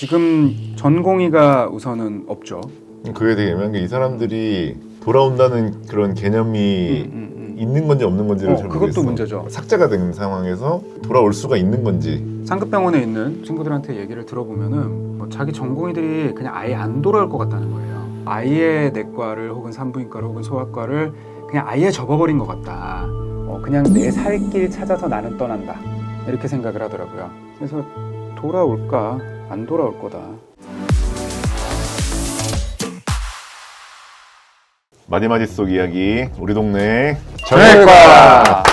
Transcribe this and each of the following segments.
지금 전공의가 우선은 없죠. 그게 되게 애매한 게 이 사람들이 돌아온다는 그런 개념이 있는 건지 없는 건지를 잘 모르겠어. 그것도 문제죠. 삭제가 된 상황에서 돌아올 수가 있는 건지. 상급병원에 있는 친구들한테 얘기를 들어보면은 자기 전공의들이 그냥 아예 안 돌아올 것 같다는 거예요. 아예 내과를 혹은 산부인과를 혹은 소아과를 그냥 아예 접어버린 것 같다. 그냥 내 살 길 찾아서 나는 떠난다. 이렇게 생각을 하더라고요. 그래서 돌아올까? 안 돌아올 거다. 마디마디 속 이야기, 우리 동네 정형외과!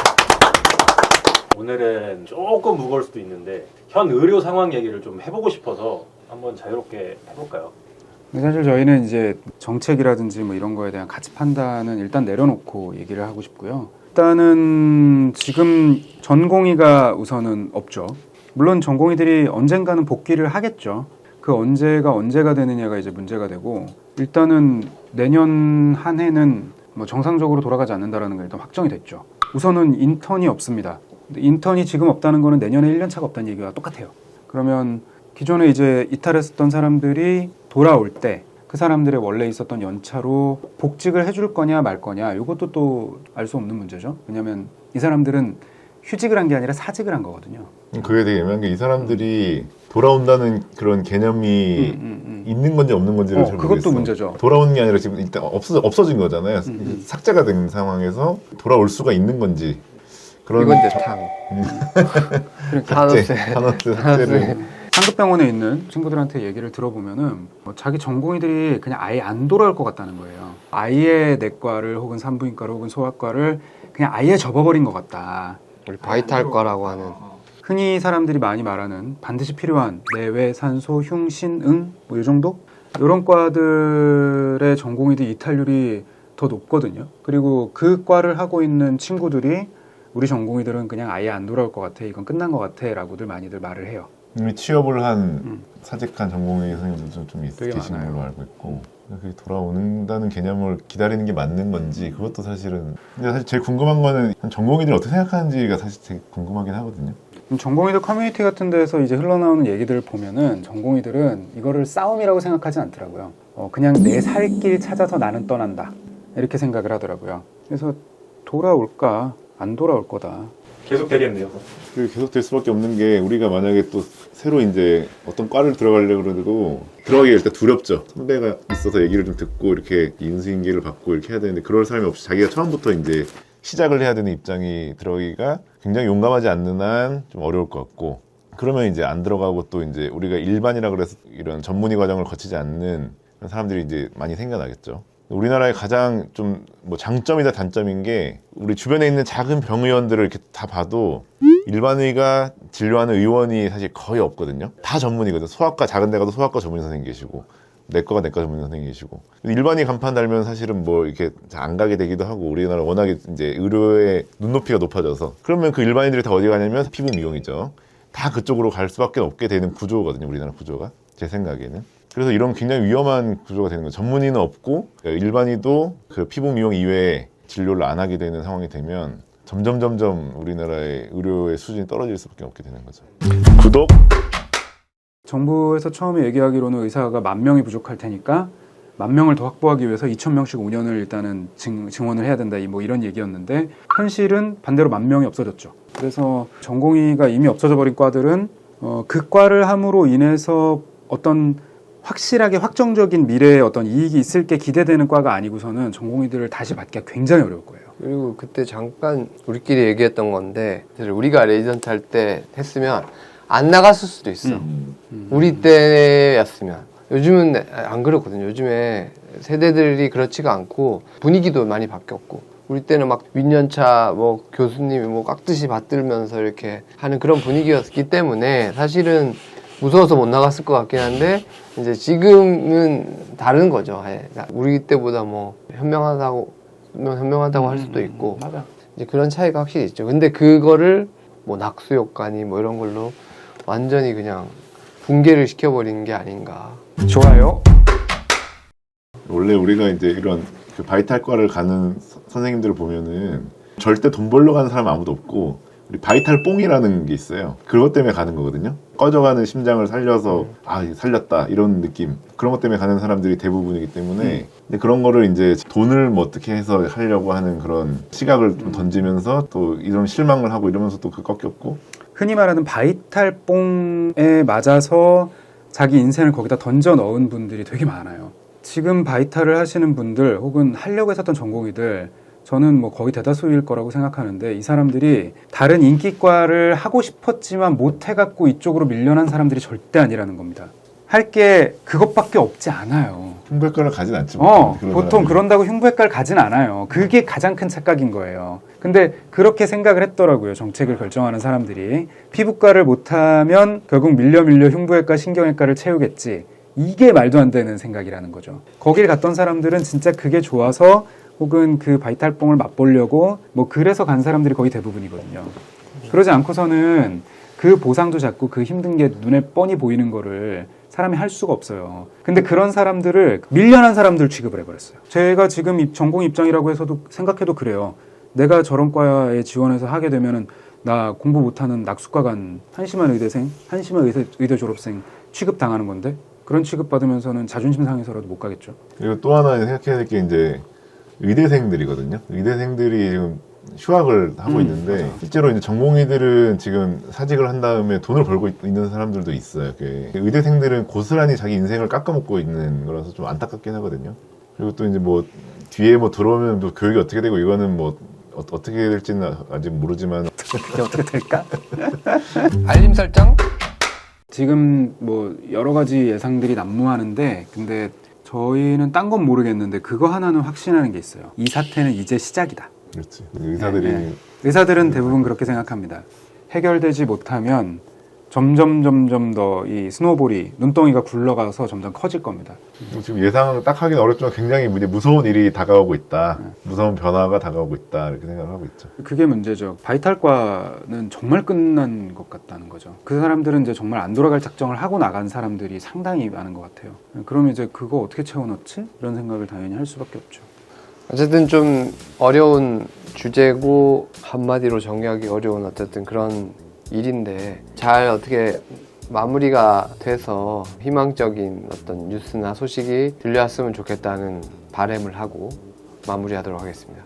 오늘은 조금 무거울 수도 있는데 현 의료 상황 얘기를 좀 해보고 싶어서 한번 자유롭게 해볼까요? 근데 사실 저희는 이제 정책이라든지 뭐 이런 거에 대한 가치 판단은 일단 내려놓고 얘기를 하고 싶고요. 일단은 지금 전공의가 우선은 없죠. 물론 전공의들이 언젠가는 복귀를 하겠죠. 그 언제가 되느냐가 이제 문제가 되고, 일단은 내년 한 해는 뭐 정상적으로 돌아가지 않는다라는 게 일단 확정이 됐죠. 우선은 인턴이 없습니다. 근데 인턴이 지금 없다는 거는 내년에 1년 차가 없다는 얘기가 똑같아요. 그러면 기존에 이제 이탈했었던 사람들이 돌아올 때 그 사람들의 원래 있었던 연차로 복직을 해줄 거냐 말 거냐, 이것도 또 알 수 없는 문제죠. 왜냐하면 이 사람들은 휴직을 한 게 아니라 사직을 한 거거든요. 그게 되게 애매한 게 이 사람들이 돌아온다는 그런 개념이 있는 건지 없는 건지를 잘 모르겠어. 그것도 문제죠. 돌아오는 게 아니라 지금 일단 없어진 거잖아요. 삭제가 된 상황에서 돌아올 수가 있는 건지. 그런 이건 내 탕. 산업재 삭제를. 상급병원에 있는 친구들한테 얘기를 들어보면은 자기 전공의들이 그냥 아예 안 돌아올 것 같다는 거예요. 아예 내과를 혹은 산부인과를 혹은 소아과를 그냥 아예 접어버린 것 같다. 우리 바이탈과라고 하는. 흔히 사람들이 많이 말하는 반드시 필요한 내외, 산소, 흉신, 응? 뭐 이 정도? 이런 과들의 전공의들 이탈률이 더 높거든요. 그리고 그 과를 하고 있는 친구들이 우리 전공의들은 그냥 아예 안 돌아올 것 같아, 이건 끝난 것 같아 라고들 많이들 말을 해요. 이미 취업을 한 사직한 전공의 선생님들도 좀 되게 계신 많아요. 걸로 알고 있고, 그게 돌아온다는 개념을 기다리는 게 맞는 건지, 그것도 사실은. 근데 사실 제일 궁금한 거는 전공의들이 어떻게 생각하는지가 사실 되게 궁금하긴 하거든요. 전공의들 커뮤니티 같은 데서 이제 흘러나오는 얘기들을 보면은 전공의들은 이거를 싸움이라고 생각하지 않더라고요. 그냥 내 살 길 찾아서 나는 떠난다, 이렇게 생각을 하더라고요. 그래서 돌아올까? 안 돌아올 거다. 계속 되겠네요. 그리고 계속 될 수밖에 없는 게, 우리가 만약에 또 새로 이제 어떤 과를 들어가려고 그러고 들어가기가 일단 두렵죠. 선배가 있어서 얘기를 좀 듣고 이렇게 인수인계를 받고 이렇게 해야 되는데, 그럴 사람이 없이 자기가 처음부터 이제 시작을 해야 되는 입장이 들어가기가 굉장히 용감하지 않는 한 좀 어려울 것 같고, 그러면 이제 안 들어가고 또 이제 우리가 일반이라 그래서 이런 전문의 과정을 거치지 않는 그런 사람들이 이제 많이 생겨나겠죠. 우리나라의 가장 좀 뭐 장점이다 단점인 게, 우리 주변에 있는 작은 병의원들을 이렇게 다 봐도 일반의가 진료하는 의원이 사실 거의 없거든요. 다 전문의거든. 소아과 작은 데 가도 소아과 전문의 선생님 계시고, 내과가 내과 전문의 선생님 계시고. 일반의 간판 달면 사실은 뭐 이렇게 잘 안 가게 되기도 하고, 우리나라 워낙에 이제 의료의 눈높이가 높아져서, 그러면 그 일반인들이 다 어디 가냐면 피부 미용이죠. 다 그쪽으로 갈 수밖에 없게 되는 구조거든요. 우리나라 구조가, 제 생각에는. 그래서 이런 굉장히 위험한 구조가 되는 거예요. 전문의는 없고 일반의도 그 피부 미용 이외에 진료를 안 하게 되는 상황이 되면 점점 우리나라의 의료의 수준이 떨어질 수밖에 없게 되는 거죠. 구독! 정부에서 처음에 얘기하기로는 의사가 10,000명이 부족할 테니까 10,000명을 더 확보하기 위해서 2,000명씩 5년을 일단은 증원을 해야 된다, 뭐 이런 얘기였는데, 현실은 반대로 10,000명이 없어졌죠. 그래서 전공의가 이미 없어져 버린 과들은 그 과를 함으로 인해서 어떤 확실하게 확정적인 미래에 어떤 이익이 있을 게 기대되는 과가 아니고서는 전공의들을 다시 받기가 굉장히 어려울 거예요. 그리고 그때 잠깐 우리끼리 얘기했던 건데, 사실 우리가 레지던트 할 때 했으면 안 나갔을 수도 있어. 우리 때였으면. 요즘은 안 그렇거든요. 요즘에 세대들이 그렇지가 않고 분위기도 많이 바뀌었고, 우리 때는 막 윗년차 뭐 교수님이 뭐 깍듯이 받들면서 이렇게 하는 그런 분위기였기 때문에 사실은 무서워서 못 나갔을 것 같긴 한데, 이제 지금은 다른 거죠. 우리 때보다 뭐 현명하다고 할 수도 있고, 맞아. 이제 그런 차이가 확실히 있죠. 근데 그거를 뭐 낙수효과니 뭐 이런 걸로 완전히 그냥 붕괴를 시켜버리는 게 아닌가. 좋아요. 원래 우리가 이제 이런 그 바이탈과를 가는 선생님들을 보면은 절대 돈 벌러 가는 사람 아무도 없고, 우리 바이탈 뽕이라는 게 있어요. 그것 때문에 가는 거거든요. 꺼져가는 심장을 살려서 살렸다 이런 느낌. 그런 것 때문에 가는 사람들이 대부분이기 때문에 근데 그런 거를 이제 돈을 뭐 어떻게 해서 하려고 하는 그런 시각을 좀 던지면서 또 이런 실망을 하고 이러면서 또 그 꺾였고 흔히 말하는 바이탈뽕에 맞아서 자기 인생을 거기다 던져 넣은 분들이 되게 많아요. 지금 바이탈을 하시는 분들 혹은 하려고 했었던 전공의들 저는 뭐 거의 대다수일 거라고 생각하는데 이 사람들이 다른 인기과를 하고 싶었지만 못 해갖고 이쪽으로 밀려난 사람들이 절대 아니라는 겁니다. 할 게 그것밖에 없지 않아요. 흉부외과를 가진 않지 보통 사람들이. 그런다고 흉부외과를 가진 않아요. 그게 가장 큰 착각인 거예요. 근데 그렇게 생각을 했더라고요. 정책을 결정하는 사람들이. 피부과를 못하면 결국 밀려 흉부외과, 신경외과를 채우겠지. 이게 말도 안 되는 생각이라는 거죠. 거길 갔던 사람들은 진짜 그게 좋아서 혹은 그 바이탈뽕을 맛보려고 뭐 그래서 간 사람들이 거의 대부분이거든요. 그러지 않고서는 그 보상도 작고 그 힘든 게 눈에 뻔히 보이는 거를 사람이 할 수가 없어요. 근데 그런 사람들을 밀려난 사람들 취급을 해버렸어요. 제가 지금 전공 입장이라고 해서도 생각해도 그래요. 내가 저런 과에 지원해서 하게 되면은 나 공부 못하는 낙수과 간 한심한 의대생, 한심한 의대 졸업생 취급당하는 건데 그런 취급 받으면서는 자존심 상해서라도 못 가겠죠. 그리고 또 하나 생각해야 될 게 이제 의대생들이거든요. 의대생들이 지금 휴학을 하고 있는데 맞아. 실제로 이제 전공의들은 지금 사직을 한 다음에 돈을 벌고 있는 사람들도 있어요. 의대생들은 고스란히 자기 인생을 깎아먹고 있는 거라서 좀 안타깝긴 하거든요. 그리고 또 이제 뭐 뒤에 뭐 들어오면 또 교육이 어떻게 되고 이거는 뭐 어떻게 될지는 아직 모르지만 그게 어떻게 될까? 알림 설정? 지금 뭐 여러 가지 예상들이 난무하는데 근데 저희는 딴 건 모르겠는데 그거 하나는 확신하는 게 있어요. 이 사태는 이제 시작이다. 그렇지. 의사들이 네. 의사들은 대부분 그렇게 생각합니다. 해결되지 못하면 점점 더 이 스노볼이 눈덩이가 굴러가서 점점 커질 겁니다. 지금 예상을 딱 하긴 어렵지만 굉장히 무서운 일이 다가오고 있다. 무서운 변화가 다가오고 있다. 이렇게 생각을 하고 있죠. 그게 문제죠. 바이탈과는 정말 끝난 것 같다는 거죠. 그 사람들은 이제 정말 안 돌아갈 작정을 하고 나간 사람들이 상당히 많은 것 같아요. 그러면 이제 그거 어떻게 채워넣지? 이런 생각을 당연히 할 수밖에 없죠. 어쨌든 좀 어려운 주제고 한마디로 정리하기 어려운 어쨌든 그런 일인데 잘 어떻게 마무리가 돼서 희망적인 어떤 뉴스나 소식이 들려왔으면 좋겠다는 바람을 하고 마무리하도록 하겠습니다.